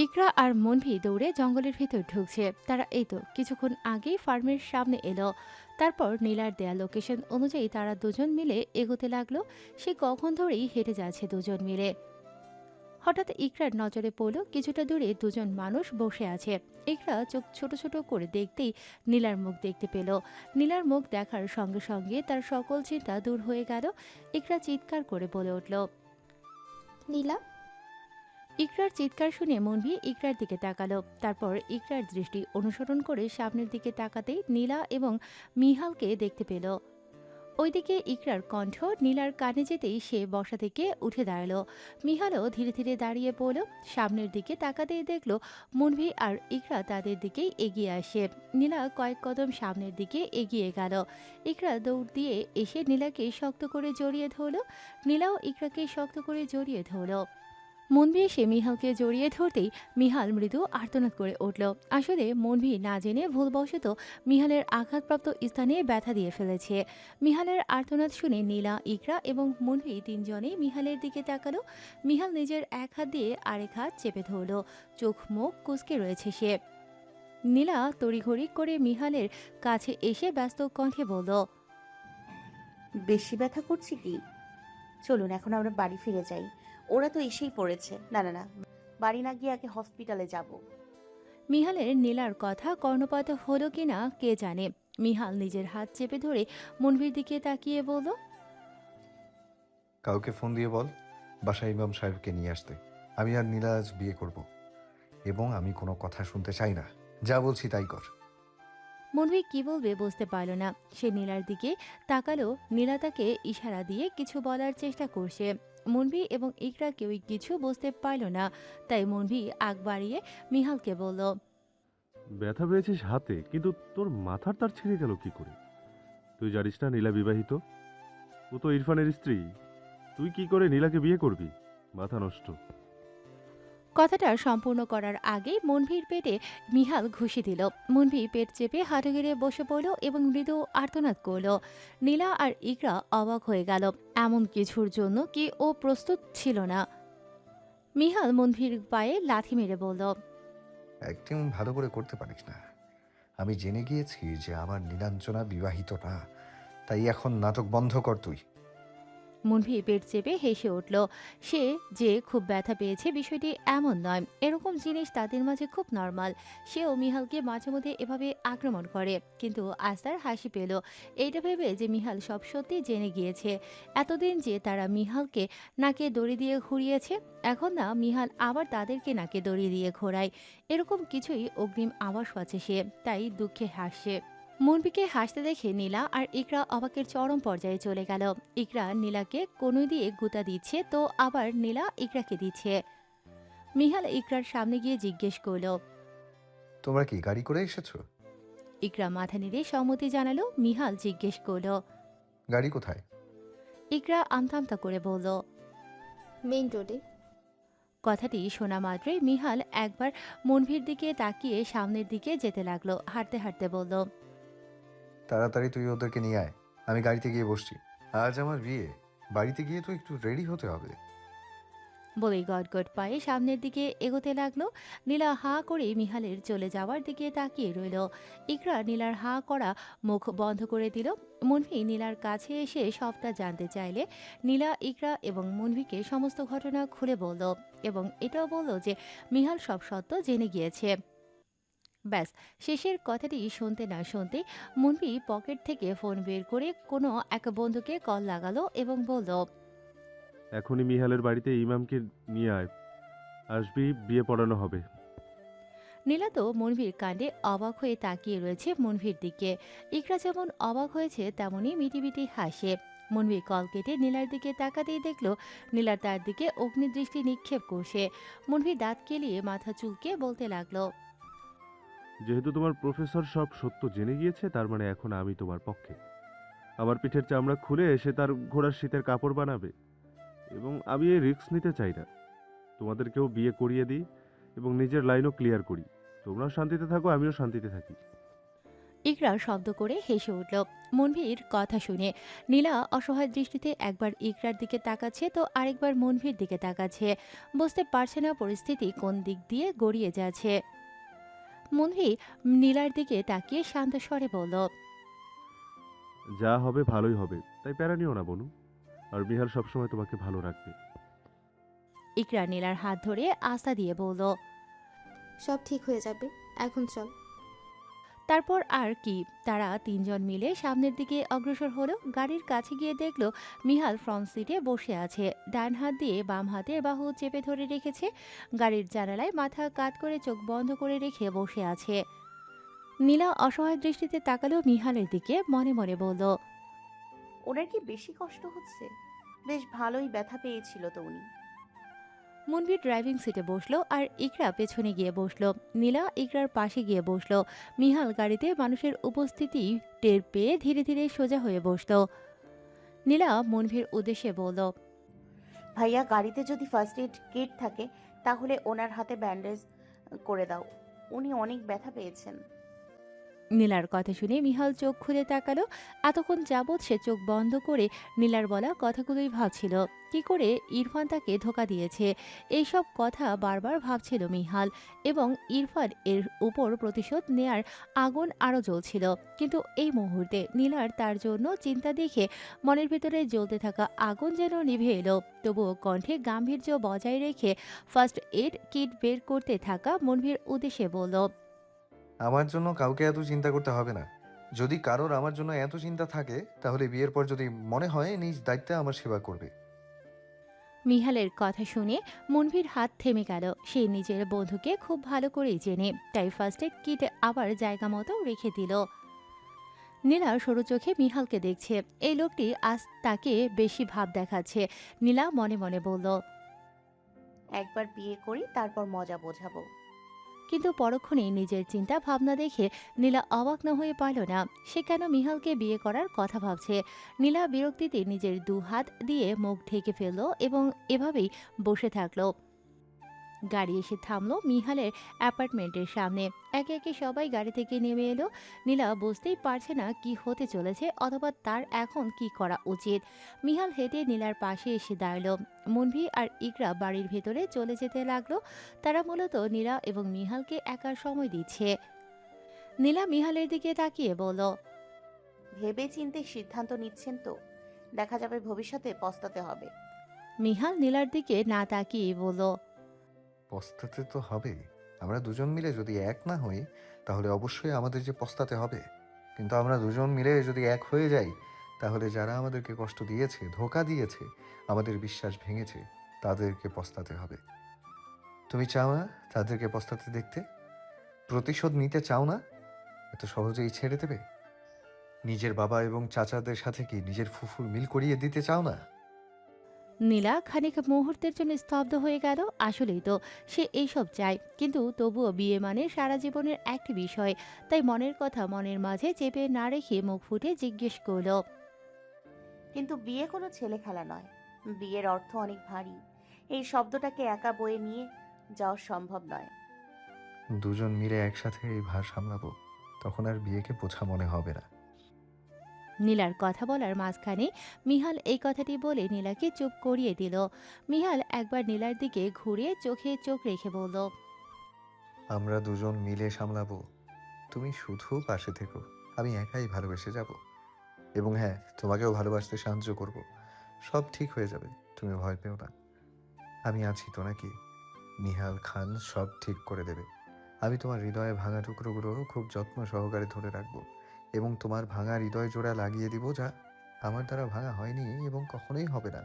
ইকরা আর মনভি দৌড়ে জঙ্গলের ভিতর ঢুকছে। তারা এই তো কিছুক্ষণ আগেই ফার্মের সামনে এলো। তারপর নীলার দেয়া লোকেশন অনুযায়ী তারা দুজন মিলে এগোতে লাগলো। সে কখন ধরেই হেঁটে যাচ্ছে দুজন মিলে। হঠাৎ ইকরার নজরে পড়ল কিছুটা দূরে দুজন মানুষ বসে আছে। ইকরা চোখ ছোট ছোট করে দেখতেই নীলার মুখ দেখতে পেল। নীলার মুখ দেখার সঙ্গে সঙ্গে তার সকল চিন্তা দূর হয়ে গেল। ইকরা চিৎকার করে বলে উঠল। নীলা। ইকরার চিৎকার শুনে মনভি ইকরার দিকে তাকালো। তারপর ইকরার দৃষ্টি অনুসরণ করে সামনের দিকে তাকাতেই নীলা এবং মিহালকে দেখতে পেল। ওইদিকে ইকরার কণ্ঠ নীলার কানে যেতেই সে বসা থেকে উঠে দাঁড়ালো। মিহালও ধীরে ধীরে দাঁড়িয়ে পড়ল। সামনের দিকে তাকাতেই দেখলো মনভি আর ইকরা তাদের দিকেই এগিয়ে আসে। নীলা কয়েক কদম সামনের দিকে এগিয়ে গেল। ইকরা দৌড় দিয়ে এসে নীলাকে শক্ত করে জড়িয়ে ধরল। নীলাও ইকরাকে শক্ত করে জড়িয়ে ধরল। মনভি এসে মিহালকে জড়িয়ে ধরতেই মিহাল মৃদু আর্তনাদ করে উঠল। আসলে মনভি না জেনে ভুলবশত মিহালের আঘাতপ্রাপ্ত স্থানে ব্যথা দিয়ে ফেলেছে। মিহালের আর্তনাদ শুনে নীলা, ইকরা এবং মনভি তিনজনেই মিহালের দিকে তাকালো। মিহাল নিজের এক হাত দিয়ে আরেক হাত চেপে ধরল। চোখ মুখ কুঁচকে রয়েছে সে। নীলা তড়িঘড়ি করে মিহালের কাছে এসে ব্যস্ত কণ্ঠে বলল। বেশি ব্যথা করছে কি? চলুন এখন আমরা বাড়ি ফিরে যাই। ওরা তো এসেই পড়েছে। না না না, বাড়ি না গিয়ে আগে হসপিটালে যাব। মিহালের নীলার কথা কর্ণপাত হলো কিনা কে জানে। মিহাল নিজের হাত চেপে ধরে মনভির দিকে তাকিয়ে বলল। কাউকে ফোন দিয়ে বল বাসায় ইমাম সাহেবকে নিয়ে আসতে। আমি আর নীলা আজ বিয়ে করব এবং আমি কোনো কথা শুনতে চাই না। যা বলছি তাই কর। মনভি কি বলবে বুঝতে পারল না। সে নীলার দিকে তাকালো। নীলা তাকে ইশারা দিয়ে কিছু বলার চেষ্টা করছে। মনভি এবং ইকরা কেউই কিছু বুঝতে পারল না। তাই মনভি আগ বাড়িয়ে মিহালকে বলল। ব্যথা পেয়েছিস হাতে, কিন্তু তোর মাথার তার ছিঁড়ে গেল কি করে? তুই জানিস না নীলা বিবাহিত? ও তো ইরফানের স্ত্রী। তুই কি করে নীলাকে বিয়ে করবি? মাথা নষ্ট। কথাটা সম্পূর্ণ করার আগেই মনভির পেটে মিহাল ঘুষি দিল। মনভি পেট চেপে হাঁটু গেড়ে বসে পড়ল এবং মৃদু আর্তনাদ করল। নীলা আর ইকরা অবাক হয়ে গেল। এমন কিছুর জন্য কি ও প্রস্তুত ছিল না। মিহাল মনভির পায়ে লাথি মেরে বলল। অ্যাক্টিং ভালো করে করতে পারিস না। আমি জেনে গিয়েছি যে আমার নীলাঞ্জনা বিবাহিত না, তাই এখন নাটক বন্ধ কর তুই। মনভি পেট চেপে হেসে উঠল। সে যে খুব ব্যথা পেয়েছে বিষয়টি এমন নয়। এরকম জিনিস তাদের মাঝে খুব নর্মাল। সেও মিহালকে মাঝে মধ্যে এভাবে আক্রমণ করে, কিন্তু আজ তার হাসি পেল এইটা ভেবে যে মিহাল সব সত্যি জেনে গিয়েছে। এতদিন যে তারা মিহালকে নাকে দড়ি দিয়ে ঘুরিয়েছে, এখন না মিহাল আবার তাদেরকে নাকে দড়ি দিয়ে ঘোরায়। এরকম কিছুই অগ্রিম আভাস পাচ্ছে সে, তাই দুঃখে হাসছে। মনবিকে হাসতে দেখে নীলা আর ইকরা অবাকের চরম পর্যায়ে চলে গেল। ইকরা নীলাকে কোনো দিয়ে গুতা দিচ্ছে, তো আবার নীলা ইকরাকে দিচ্ছে। মিহাল ইকরার সামনে গিয়ে জিজ্ঞেস করল। তোমরা কি গাড়ি করে এসেছো? ইকরা মাথা নেড়ে সম্মতি জানালো। মিহাল জিজ্ঞেস করল। গাড়ি কোথায়? ইকরা আমতা আমতা করে বলল। মেইন রোডে। কথাটি শোনা মাত্রই মিহাল একবার মনভির দিকে তাকিয়ে সামনের দিকে যেতে লাগলো। হাঁটতে হাঁটতে বলল। তাড়াতাড়ি তুই ওদেরকে নিয়ে আয়, আমি গাড়িতে গিয়ে বসছি। আজ আমার বিয়ে, বাড়িতে গিয়ে তো একটু রেডি হতে হবে। বলেই গটগট পায়ে সামনের দিকে এগোতে লাগলো। নীলা হাঁ করে মিহালের চলে যাওয়ার দিকে তাকিয়ে রইল। ইকরা নীলার হাঁ করা মুখ বন্ধ করে দিল। মনভি নীলার কাছে এসে সবটা জানতে চাইলে নীলা ইকরা এবং মনভিকে সমস্ত ঘটনা খুলে বলল এবং এটাও বলল যে মিহাল সব সত্য জেনে গিয়েছে। ব্যাস, শেষের কথাটি শুনতে না শুনতে মনভি পকেট থেকে ফোন বের করে কোনো এক বন্ধুকে কল লাগালো এবং বলল। এখনই মিহালের বাড়িতে ইমামকে নিয়ে আয়। আসবি, বিয়ে পড়ানো হবে। নীলা তো মনভির কাণ্ডে অবাক হয়ে তাকিয়ে রয়েছে মনভির দিকে। ইকরা যেমন অবাক হয়েছে তেমনি মিটিমিটি হাসে। মনভি কল কেটে নীলার দিকে তাকাতেই দেখলো নীলা তার দিকে অগ্নিদৃষ্টি নিক্ষেপ করছে। মনভি দাঁত কেলিয়ে মাথা চুলকে বলতে লাগলো। যেহেতু তোমার প্রফেসর সব সত্য জেনে গিয়েছে, তার মানে এখন আমি তোমার পক্ষে। আমার পিঠের চামড়া খুলে এসে তার ঘোড়ার শীতের কাপড় বানাবে, এবং আমি এই রিস্ক নিতে চাই না। তোমাদেরকেও বিয়ে করিয়ে দিই এবং নিজের লাইনও ক্লিয়ার করি। তোমরাও শান্তিতে থাকো, আমিও শান্তিতে থাকি। ইকরা শব্দ করে হেসে উঠল। মনভীর কথা শুনে নীলা অসহায় দৃষ্টিতে একবার ইকরার দিকে তাকাচ্ছে তো আরেকবার মনভীর দিকে তাকাচ্ছে। বুঝতে পারছে না পরিস্থিতি কোন দিক দিয়ে গড়িয়ে যাচ্ছে। মনভীর নীলার দিকে তাকিয়ে শান্ত স্বরে বলল, যা হবে ভালোই হবে, তাই প্যারা নিও না বনু। আর বিহার সবসময় তোমাকে ভালো রাখবে। ইকরা নীলার হাত ধরে আস্থা দিয়ে বলল। সব ঠিক হয়ে যাবে, এখন চল। তারপর আর কি, তারা তিনজন মিলে সামনের দিকে অগ্রসর হলো। গাড়ির কাছে গিয়ে দেখলো মিহাল ফ্রন্ট সিটে বসে আছে। ডান হাত দিয়ে বাম হাতের বাহু চেপে ধরে রেখেছে। গাড়ির জানালায় মাথা কাত করে চোখ বন্ধ করে রেখে বসে আছে। নীলা অসহায় দৃষ্টিতে তাকালো মিহালের দিকে, মনে মনে বলল, ওনার কি বেশি কষ্ট হচ্ছে? বেশ ভালোই ব্যথা পেয়েছিল তো উনি। মনভীর ড্রাইভিং সিটে বসলো আর ইকরা পেছনে গিয়ে বসলো। নীলা ইকরার পাশে গিয়ে বসলো। মিহাল গাড়িতে মানুষের উপস্থিতি টের পেয়ে ধীরে ধীরে সোজা হয়ে বসলো। নীলা মনভীর উদ্দেশ্যে বলল, ভাইয়া, গাড়িতে যদি ফার্স্ট এড কিট থাকে তাহলে ওনার হাতে ব্যান্ডেজ করে দাও, উনি অনেক ব্যথা পেয়েছেন। নীলার কথা শুনে মিহাল চোখ খুলে তাকালো। এতক্ষণ যাবৎ সে চোখ বন্ধ করে নীলার বলা কথাগুলোই ভাবছিল। কি করে ইরফান তাকে ধোকা দিয়েছে, এইসব কথা বারবার ভাবছিল মিহাল। এবং ইরফান এর উপর প্রতিশোধ নেয়ার আগুন আরও জ্বলছিল। কিন্তু এই মুহূর্তে নীলার তার জন্য চিন্তা দেখে মনের ভেতরে জ্বলতে থাকা আগুন যেন নিভে এলো। তবুও কণ্ঠে গাম্ভীর্য বজায় রেখে ফার্স্ট এড কিট বের করতে থাকা মনভীর উদ্দেশ্যে বলল, আমার জন্য কাউকে এত চিন্তা করতে হবে না। যদি কারোর আমার জন্য এত চিন্তা থাকে তাহলে বিয়ের পর যদি মনে হয় নিজ দায়িত্বে আমার সেবা করবে। মিহালের কথা শুনে মনভীর হাত থেমে গেল। সে নিজের বন্ধুকে খুব ভালো করেই চেনে, তাই ফার্স্ট এড কিট আবার জায়গা মতো রেখে দিল। নীলা সরু চোখে মিহালকে দেখছে। এই লোকটি আজ তাকে বেশি ভাব দেখাচ্ছে। নীলা মনে মনে বলল, একবার বিয়ে করি তারপর মজা বোঝাবো। কিন্তু পরক্ষণেই নিজের চিন্তা ভাবনা দেখে নীলা অবাক না হয়ে পারল না। সে কেন মিহালকে বিয়ে করার কথা ভাবছে। নীলা বিরক্তিতে নিজের দু হাত দিয়ে মুখ ঢেকে ফেলল এবং এভাবেই বসে থাকলো। গাড়ি এসে থামলো মিহালের অ্যাপার্টমেন্টের সামনে। একে একে সবাই গাড়ি থেকে নেমে এলো। নীলা বুঝতেই পারছে না কি হতে চলেছে অথবা তার এখন কি করা উচিত। মিহাল হেঁটে নীলার পাশে এসে দাঁড়ালো। মুনভি আর ইকরা বাড়ির ভেতরে চলে যেতে লাগলো। তারা মূলত নীলা এবং মিহালকে একার সময় দিচ্ছে। নীলা মিহালের দিকে তাকিয়ে বলল, ভেবে চিন্তে সিদ্ধান্ত নিচ্ছেন তো? দেখা যাবে ভবিষ্যতে পস্তাতে হবে। মিহাল নীলার দিকে না তাকিয়ে বলল, পস্তাতে তো হবে। আমরা দুজন মিলে যদি এক না হই তাহলে অবশ্যই আমাদের যে পস্তাতে হবে। কিন্তু আমরা দুজন মিলে যদি এক হয়ে যাই তাহলে যারা আমাদেরকে কষ্ট দিয়েছে, ধোঁকা দিয়েছে, আমাদের বিশ্বাস ভেঙেছে, তাদেরকে পস্তাতে হবে। তুমি চাও না তাদেরকে পস্তাতে দেখতে? প্রতিশোধ নিতে চাও না? এত সহজেই ছেড়ে দেবে? নিজের বাবা এবং চাচাদের সাথে কি নিজের ফুফুর মিল করিয়ে দিতে চাও না? নীলা খানিক মুহূর্তের জন্য স্তব্ধ হয়ে গেল। আসলেই তো সে এইসব চায়, কিন্তু তবুও বিয়ে মানে সারা জীবনের একটি বিষয়। তাই মনের কথা মনের মাঝে চেপে না রেখে মুখ ফুটে জিজ্ঞেস করল, কিন্তু বিয়ে কোনো ছেলে খেলা নয়। বিয়ের অর্থ অনেক ভারী। এই শব্দটাকে একা বয়ে নিয়ে যাওয়া সম্ভব নয়। দুজন মিলে একসাথে এই ভার সামলাবো, তখন আর বিয়েকে বোঝা মনে হবে না। নীলার কথা বলার মাঝখানে মিহাল এই কথাটি বলে নীলাকে চুপ করিয়ে দিল। মিহাল একবার নীলার দিকে ঘুরে চোখে চোখ রেখে বলল, আমরা দুজন মিলে সামলাবো, তুমি শুধু পাশে থেকো। আমি একাই ভালোবেসে যাব। এবং হ্যাঁ, তোমাকেও ভালোবাসতে সাহায্য করব। সব ঠিক হয়ে যাবে, তুমি ভয় পেও না। আমি আছি তো নাকি? নিহাল খান সব ঠিক করে দেবে। আমি তোমার হৃদয়ে ভাঙা টুকরোগুলো খুব যত্ন সহকারে ধরে রাখবো এবং তোমার ভাঙা হৃদয় জোড়া লাগিয়ে দিব, যা আমার দ্বারা ভাঙা হয়নি এবং কখনোই হবে না।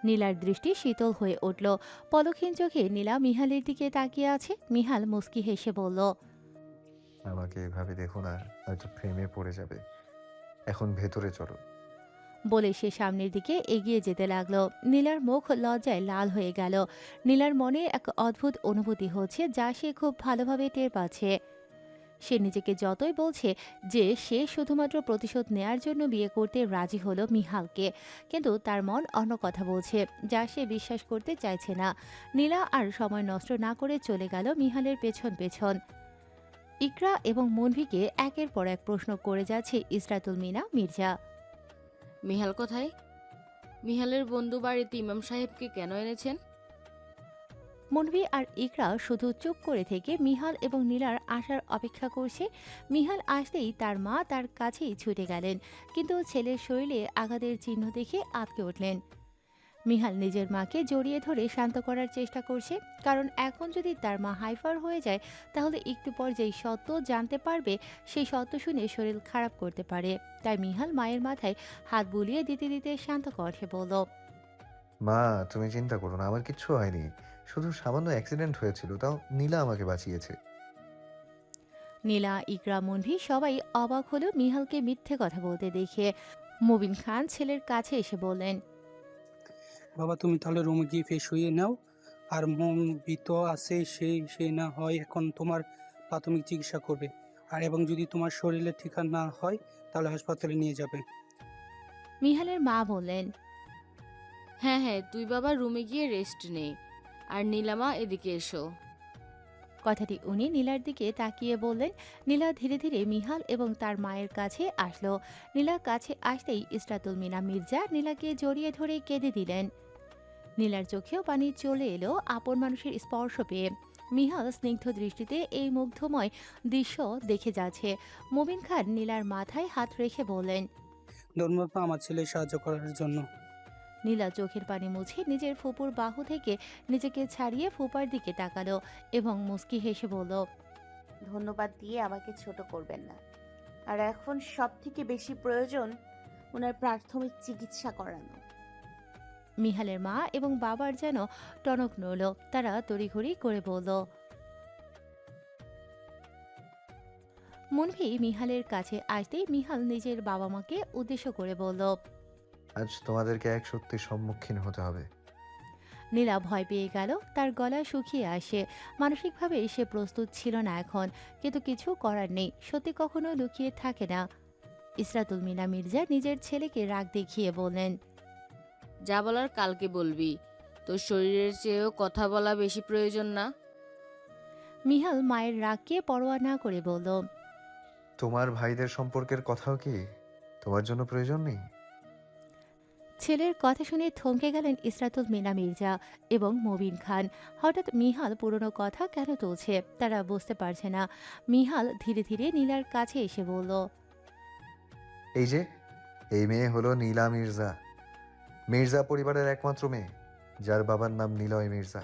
নীলার দৃষ্টি শীতল হয়ে উঠল। পলকহীন চোখে নীলা মিহালের দিকে তাকিয়ে আছে। মিহাল মুস্কি হেসে বলল, আমাকে এভাবে দেখো না, হয়তো প্রেমে পড়ে যাবে। এখন ভেতরে চলো। বলে সে সামনের দিকে এগিয়ে যেতে লাগলো। নীলার মুখ লজ্জায় লাল হয়ে গেল। নীলার মনে এক অদ্ভুত অনুভূতি হচ্ছে, যা সে খুব ভালোভাবে টের পাচ্ছে। সে নিজেকে যতই বলছে যে সে শুধুমাত্র প্রতিশোধ নেয়ার জন্য বিয়ে করতে রাজি হলো মিহালকে, কিন্তু তার মন অন্য কথা বলছে, যা সে বিশ্বাস করতে চাইছে না। নীলা আর সময় নষ্ট না করে চলে গেল মিহালের পেছন পেছন। ইকরা এবং মনভিকে একের পর এক প্রশ্ন করে যাচ্ছে ইসরাতুল মিনা মির্জা। মিহাল কোথায়? মিহালের বন্ধু বাড়িতে ইমাম সাহেবকে কেন এনেছেন? মনভি আর ইকরা শুধু চুপ করে থেকে মিহাল এবং নীলার আসার অপেক্ষা করছে। মিহাল আসতেই তার মা তার কাছেই ছুটে গেলেন, কিন্তু ছেলের শরীরে আঘাতের চিহ্ন দেখে আঁতকে উঠলেন। মিহাল নিজের মাকে জড়িয়ে ধরে শান্ত করার চেষ্টা করছে, কারণ এখন যদি তার মা হাইফার হয়ে যায় তাহলে একটু পর যেই সত্য জানতে পারবে সেই সত্য শুনে শরীর খারাপ করতে পারে। তাই মিহাল মায়ের মাথায় হাত বুলিয়ে দিতে দিতে শান্ত কণ্ঠে বলল, মা, তুমি চিন্তা করো না, আমার কিচ্ছু হয়নি। শুধু সামান্য অ্যাক্সিডেন্ট হয়েছিল, তাও নীলা আমাকে বাঁচিয়েছে। নীলা, ইকরা, মনভি সবাই অবাক হলো মিহালকে মিথ্যে কথা বলতে দেখে। মুবিন খান ছেলের কাছে এসে বললেন, বাবা তুমি তাহলে রুমে গিয়ে ফ্রেশ হয়ে নাও। আর মন ভীত আছে, সে না হয় এখন তোমার প্রাথমিক চিকিৎসা করবে। আর এবং যদি তোমার শরীরে ঠিক না হয় তাহলে হাসপাতালে নিয়ে যাবে। মিহালের মা বললেন, হ্যাঁ হ্যাঁ, তুই বাবা রুমে গিয়ে রেস্ট নে। আর নীলামা, এদিকে এসো। কথাটি উনি নীলার দিকে তাকিয়ে বললেন। নীলা ধীরে ধীরে মিহাল এবং তার মায়ের কাছে আসলো। নীলার কাছে আসতেই ইসরাতুল মিনা মির্জা নীলাকে জড়িয়ে ধরে কেঁদে দিলেন। নীলার চোখেও পানি চলে এলো আপন মানুষের স্পর্শ পেয়ে। মিহাল স্নিগ্ধ দৃষ্টিতে এই মুগ্ধময় দৃশ্য দেখে যাচ্ছে। মুবিন খান নীলার মাথায় হাত রেখে বললেন, ধন্যবাদ আমার ছেলে সাহায্য করার জন্য। নীলা চোখের পানি মুছে নিজের ফুপুর বাহু থেকে নিজেকে ছাড়িয়ে ফুপার দিকে তাকালো এবং মুস্কি হেসে বলল, ধন্যবাদ দিয়ে আমাকে ছোট করবেন না। আর এখন সব থেকে বেশি প্রয়োজন ওনার প্রাথমিক চিকিৎসা করানো। মিহালের মা এবং বাবার যেন টনক নড়ল। তারা তড়িঘড়ি করে বলল। মনভি মিহালের কাছে আসতেই মিহাল নিজের বাবা মাকে উদ্দেশ্য করে বলল, আজ তোমাদেরকে এক সত্যির সম্মুখীন হতে হবে। নীলা ভয় পেয়ে গেল, তার গলা শুকিয়ে আসে। মানসিকভাবে সে প্রস্তুত ছিল না এখন, কিন্তু কিছু করার নেই, সত্যি কখনো লুকিয়ে থাকে না। ইসরাতুল মিনা মির্জা নিজের ছেলেকে রাগ দেখিয়ে বললেন, যা বলার কালকে বলবি। তোর শরীরের চেয়েও কথা বলা বেশি প্রয়োজন না? মিহাল মায়ের রাগকে পরোয়া না করে বলল, তোমার ভাইদের সম্পর্কের কথাও কি তোমার জন্য প্রয়োজন নেই? ছেলের কথা শুনে থমকে গেলেন ইসরাতুল মিনা মির্জা এবং মবিন খান। হঠাৎ মিহাল পুরনো কথা কেন তুলছে তারা বুঝতে পারছে না। মিহাল ধীরে ধীরে নীলার কাছে এসে বলল, এই যে, এই মেয়ে হলো নীলা মির্জা, মির্জা পরিবারের একমাত্র মেয়ে, যার বাবার নাম নিলয় মির্জা।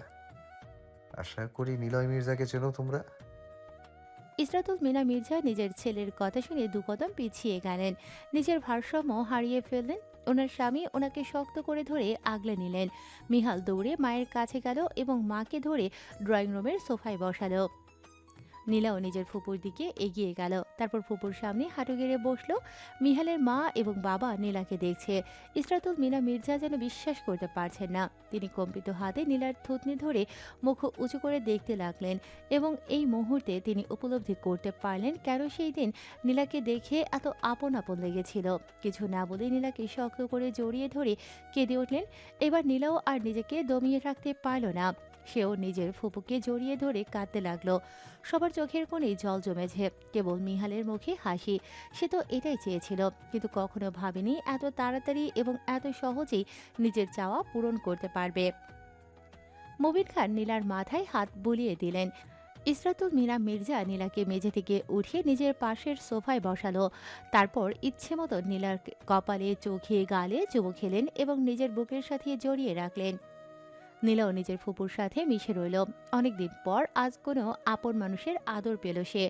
আশা করি নিলয় মির্জাকে চেনো তোমরা। ইসরাতুল মিনা মির্জা নিজের ছেলের কথা শুনে দু কদম পিছিয়ে গেলেন। নিজের ভারসাম্য হারিয়ে ফেললেন। ওনার স্বামী ওনাকে শক্ত করে ধরে আগলে নিলেন। মিহাল দৌড়ে মায়ের কাছে গেল এবং মাকে ধরে ড্রয়িং রুমের সোফায় বসালো। নীলাও নিজের ফুপুর দিকে এগিয়ে গেল, তারপর ফুপুর সামনে হাঁটু গেড়ে বসলো। মিহালের মা এবং বাবা নীলাকে দেখছে। ইসরাতুল মিনা মির্জা যেন বিশ্বাস করতে পারছেন না। তিনি কম্পিত হাতে নীলার থুতনি ধরে মুখ উঁচু করে দেখতে লাগলেন এবং এই মুহূর্তে তিনি উপলব্ধি করতে পারলেন কেন সেই দিন নীলাকে দেখে এত আপন আপন লেগেছিল। কিছু না বলে নীলাকে শক্ত করে জড়িয়ে ধরে কেঁদে উঠলেন। এবার নীলাও আর নিজেকে দমিয়ে রাখতে পারল না, সেও নিজের ফুপুকে জড়িয়ে ধরে কাঁদতে লাগলো। সবার চোখের কোণে জল জমেছে, কেবল মিহালের মুখে হাসি। সে তো এটাই চেয়েছিল, কিন্তু কখনো ভাবেনি এত তাড়াতাড়ি এবং এত সহজেই নিজের চাওয়া পূরণ করতে পারবে। মুবিন খান নীলার মাথায় হাত বুলিয়ে দিলেন। ইসরাতুল মিনা মির্জা নীলাকে মেঝে থেকে উঠিয়ে নিজের পাশের সোফায় বসালো। তারপর ইচ্ছে মতো নীলার কপালে, চোখে, গালে চুমু খেলেন এবং নিজের বুকের সাথে জড়িয়ে রাখলেন। নীলাও নিজের ফুপুর সাথে মিশে রইল। অনেকদিন পর আজ কোনো আপন মানুষের আদর পেল সে।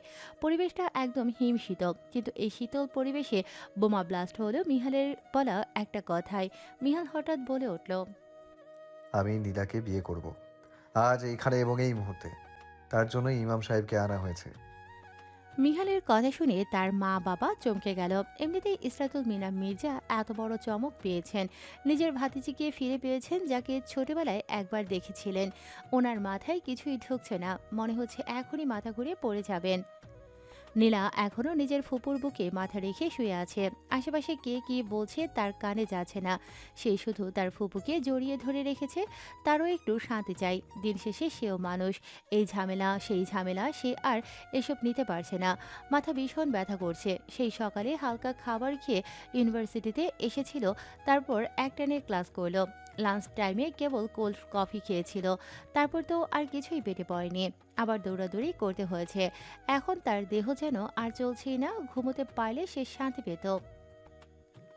পরিবেশটা একদম হিমশীতল, কিন্তু এই শীতল পরিবেশে বোমা ব্লাস্ট হলো মিহালের বলা একটা কথায়। মিহাল হঠাৎ বলে উঠল, আমি নীলাকে বিয়ে করব, আজ এইখানে এবং এই মুহূর্তে। তার জন্য ইমাম সাহেবকে আনা হয়েছে। মিহালের কথা শুনে তার মা বাবা চমকে গেল। এমনিতেই ইসরাতুল মিনা মির্জা এত বড় চমক পেয়েছেন। নিজের ভাতিজিকে ফিরে পেয়েছেন, যাকে ছোটবেলায় একবার দেখেছিলেন। ওনার মাথায় কিছুই ঢুকছে না, মনে হচ্ছে এখনই মাথা ঘুরে পড়ে যাবেন। নীলা এখনও নিজের ফুপুর বুকে মাথা রেখে শুয়ে আছে। আশেপাশে কে কি বলছে তার কানে যাচ্ছে না। সে শুধু তার ফুপুকে জড়িয়ে ধরে রেখেছে। তারও একটু শান্তি চাই। দিন শেষে সেও মানুষ। এই ঝামেলা সেই ঝামেলা, সে আর এসব নিতে পারছে না। মাথা ভীষণ ব্যথা করছে। সেই সকালে হালকা খাবার খেয়ে ইউনিভার্সিটিতে এসেছিল, তারপর একটানে ক্লাস করলো। লাঞ্চ টাইমে কেবল কোল্ড কফি খেয়েছিল। তারপর তো আর কিছুই পেটে পড়েনি। আবার দৌড়াদৌড়ি করতে হয়েছে। এখন তার দেহ যেন আর চলছেই না। ঘুমোতে পারলে সে শান্তি পেত।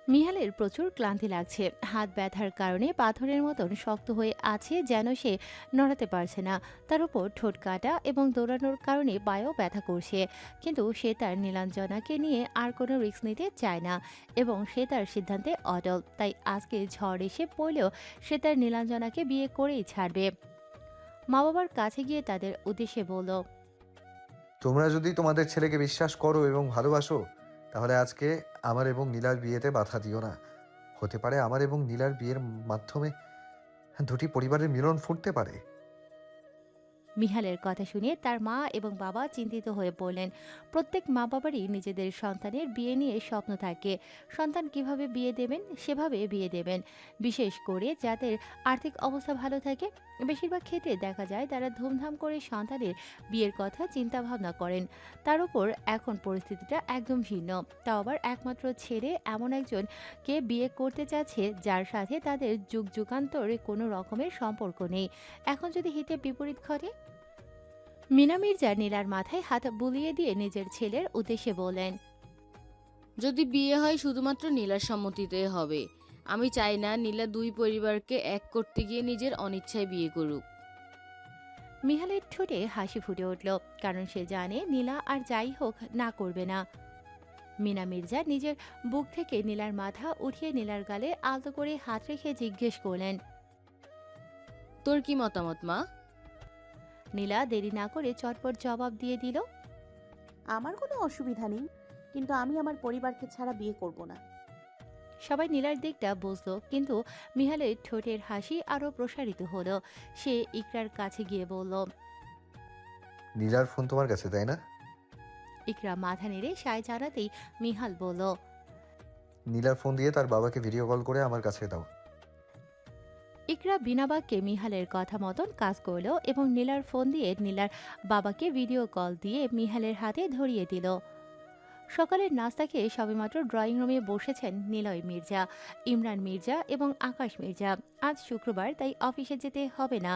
মিহালের প্রচুর ক্লান্তি লাগছে। হাত ব্যথার কারণে পাথরের মতন শক্ত হয়ে আছে, যেন সে নড়াতে পারছে না। তার উপর ঠোঁট কাটা এবং দৌড়ানোর কারণে পায়েও ব্যথা করছে। কিন্তু সে তার নীলাঞ্জনাকে নিয়ে আর কোনো রিস্ক নিতে চায় না এবং সে তার সিদ্ধান্তে অটল। তাই আজকে ঝড় এসে পড়লেও সে তার নীলাঞ্জনাকে বিয়ে করেই ছাড়বে। মা বাবার কাছে গিয়ে তাদের উদ্দেশ্যে বলল, তোমরা যদি তোমাদের ছেলেকে বিশ্বাস করো এবং ভালোবাসো, তাহলে আজকে আমার এবং নীলার বিয়েতে বাধা দিও না। হতে পারে আমার এবং নীলার বিয়ের মাধ্যমে দুটি পরিবারের মিলন ফুটতে পারে। মিহালের কথা শুনে তার মা এবং বাবা চিন্তিত হয়ে পড়লেন। প্রত্যেক মা বাবারই নিজেদের সন্তানের বিয়ে নিয়ে স্বপ্ন থাকে। সন্তান কিভাবে বিয়ে দেবেন সেভাবে বিয়ে দেবেন, বিশেষ করে যাদের আর্থিক অবস্থা ভালো থাকে। বেশিরভাগ ক্ষেত্রে দেখা যায় তারা ধুমধাম করে সন্তানের বিয়ের কথা চিন্তা ভাবনা করেন। তার উপর এখন পরিস্থিতিটা একদম ভিন্ন। তাও আবার একমাত্র ছেলে এমন একজনকে বিয়ে করতে চাচ্ছে যার সাথে তাদের যুগ যুগান্তরে কোনো রকমের সম্পর্ক নেই। এখন যদি হিতে বিপরীত ঘটে। মিনা মির্জা নীলার মাথায় হাত বুলিয়ে দিয়ে নিজের ছেলের উদ্দেশ্যে বললেন, যদি বিয়ে হয় শুধুমাত্র নীলার সম্মতিতে হবে। আমি চাই না নীলা দুই পরিবারকে এক করতে গিয়ে নিজের অনিচ্ছায় বিয়ে করুক। মিহালের ঠোঁটে হাসি ফুটে উঠল, কারণ সে জানে নীলা আর যাই হোক না করবে না। মিনা মির্জা নিজের বুক থেকে নীলার মাথা উঠিয়ে নীলার গালে আলতো করে হাত রেখে জিজ্ঞেস করলেন। তোর কি মতামত মা? নীলা দেরি না করে চটপট জবাব দিয়ে দিল, আমার কোনো অসুবিধা নেই, কিন্তু আমি আমার পরিবারকে ছাড়া বিয়ে করব না। সবাই নীলার দিকটা বুঝল, কিন্তু মিহালের ঠোঁটের হাসি আরো প্রসারিত হলো। সে ইকরার কাছে গিয়ে বলল, নীলার ফোন তোমার কাছে, তাই না? ইকরা মাথা নেড়ে সায় জানাতেই মিহাল বলল, নীলার ফোন দিয়ে তার বাবাকে ভিডিও কল করে আমার কাছে দাও। ইকরা বিনা বাক্যে মিহালের কথা মতন কাজ করলো এবং নীলার ফোন দিয়ে নীলার বাবাকে ভিডিও কল দিয়ে মিহালের হাতে ধরিয়ে দিল। সকালের নাস্তা খেয়ে সবেমাত্র ড্রয়িং রুমে বসেছেন নিলয় মির্জা, ইমরান মির্জা এবং আকাশ মির্জা। আজ শুক্রবার, তাই অফিসে যেতে হবে না।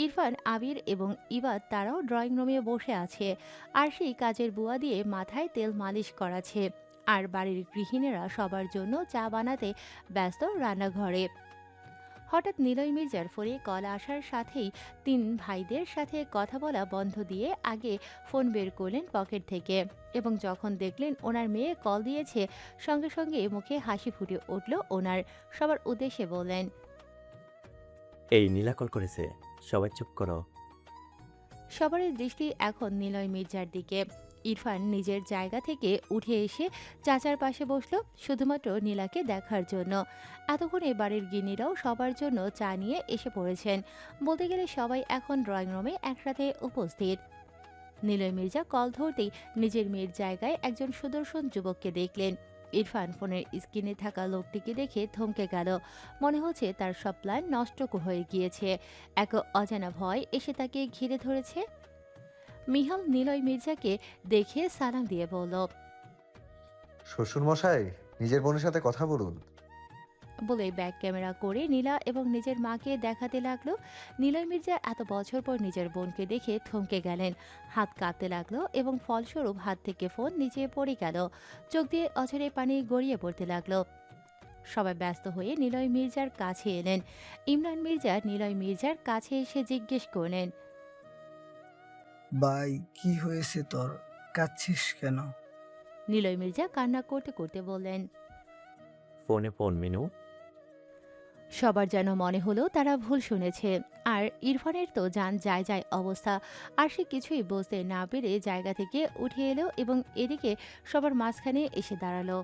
ইরফান, আবির এবং ইবাদ তারাও ড্রয়িং রুমে বসে আছে। আর সেই কাজের বুয়া দিয়ে মাথায় তেল মালিশ করাচ্ছে। আর বাড়ির গৃহিণীরা সবার জন্য চা বানাতে ব্যস্ত রান্নাঘরে। হঠাৎ নিলয় মির্জার ফোনে কল আসার সাথেই তিন ভাইদের সাথে কথা বলা বন্ধ দিয়ে আগে ফোন বের করলেন পকেট থেকে এবং যখন দেখলেন ওনার মেয়ে কল দিয়েছে, সঙ্গে সঙ্গে মুখে হাসি ফুটে উঠল ওনার। সবার উদ্দেশ্যে বললেন, এই নীলা কল করেছে, সবাই চুপ করো। সবারই দৃষ্টি এখন নিলয় মির্জার দিকে। ইরফান নিজের জায়গা থেকে উঠে এসে চাচার পাশে বসলো, শুধুমাত্র নীলাকে দেখার জন্য। এতক্ষণে বাড়ির গিন্নিরাও সবার জন্য চা নিয়ে এসে পড়েছেন। বলতে গেলে সবাই এখন ড্রয়িং রুমে একসাথে উপস্থিত। নিলয় মির্জা কল ধরতেই নিজের মেয়ের জায়গায় একজন সুদর্শন যুবককে দেখলেন। ইরফান ফোনের স্ক্রিনে থাকা লোকটিকে দেখে থমকে গেল। মনে হচ্ছে তার সব প্ল্যান নষ্ট হয়ে গিয়েছে। এক অজানা ভয় এসে তাকে ঘিরে ধরেছে। মিহাল নিলয় মির্জাকে দেখে সালাম দিয়ে বলল, শ্বশুর মশাই, নিজের বোনের সাথে কথা বলুন। বলে ব্যাক ক্যামেরা করে নীলা এবং নিজের মাকে দেখাতে লাগলো। নিলয় মির্জা এত বছর পর নিজের বোনকে দেখে থমকে গেলেন। হাত কাঁপতে লাগলো এবং ফলস্বরূপ হাত থেকে ফোন নিচে পড়ে গেল। চোখ দিয়ে অঝরে পানি গড়িয়ে পড়তে লাগলো। সবাই ব্যস্ত হয়ে নিলয় মির্জার কাছে এলেন। ইমরান মির্জা নিলয় মির্জার কাছে এসে জিজ্ঞেস করলেন, ভাই, কি হয়েছে তোর? কাঁদছিস কেন? নিলয় মির্জা কান্না করতে করতে বললেন, ফোনে ফোন মিনু। সবার যেন মনে হলো তারা ভুল শুনেছে। আর ইরফানের তো জান যায় যায় অবস্থা। আর সে কিছুই বুঝতে না পেরে জায়গা থেকে উঠে এলো এবং এদিকে সবার মাঝখানে এসে দাঁড়ালো।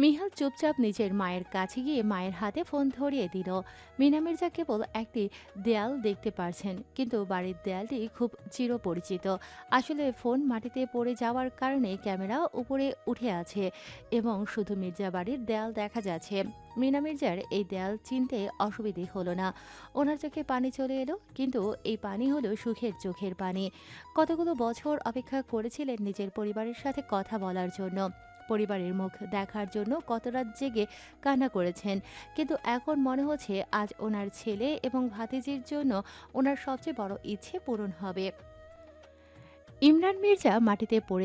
মিহাল চুপচাপ নিজের মায়ের কাছে গিয়ে মায়ের হাতে ফোন ধরিয়ে দিল। মিনা মির্জা কেবল একটি দেয়াল দেখতে পারছেন, কিন্তু বাড়ির দেয়ালটি খুব চিরপরিচিত। আসলে ফোন মাটিতে পড়ে যাওয়ার কারণে ক্যামেরা উপরে উঠে আছে এবং শুধু মির্জা বাড়ির দেয়াল দেখা যাচ্ছে। মিনা মির্জার এই দেয়াল চিনতে অসুবিধে হলো না। ওনার চোখে পানি চলে এলো, কিন্তু এই পানি হলো সুখের চোখের পানি। কতগুলো বছর অপেক্ষা করেছিলেন নিজের পরিবারের সাথে কথা বলার জন্য, পরিবারের মুখ দেখার জন্য কত রাত জেগে কান্না করেছেন, কিন্তু এখন মনে হচ্ছে আজ ওনার ছেলে এবং ভাতিজির জন্য ওনার সবচেয়ে বড় ইচ্ছে পূরণ হবে। ইমরান মির্জা মাটিতে পড়ে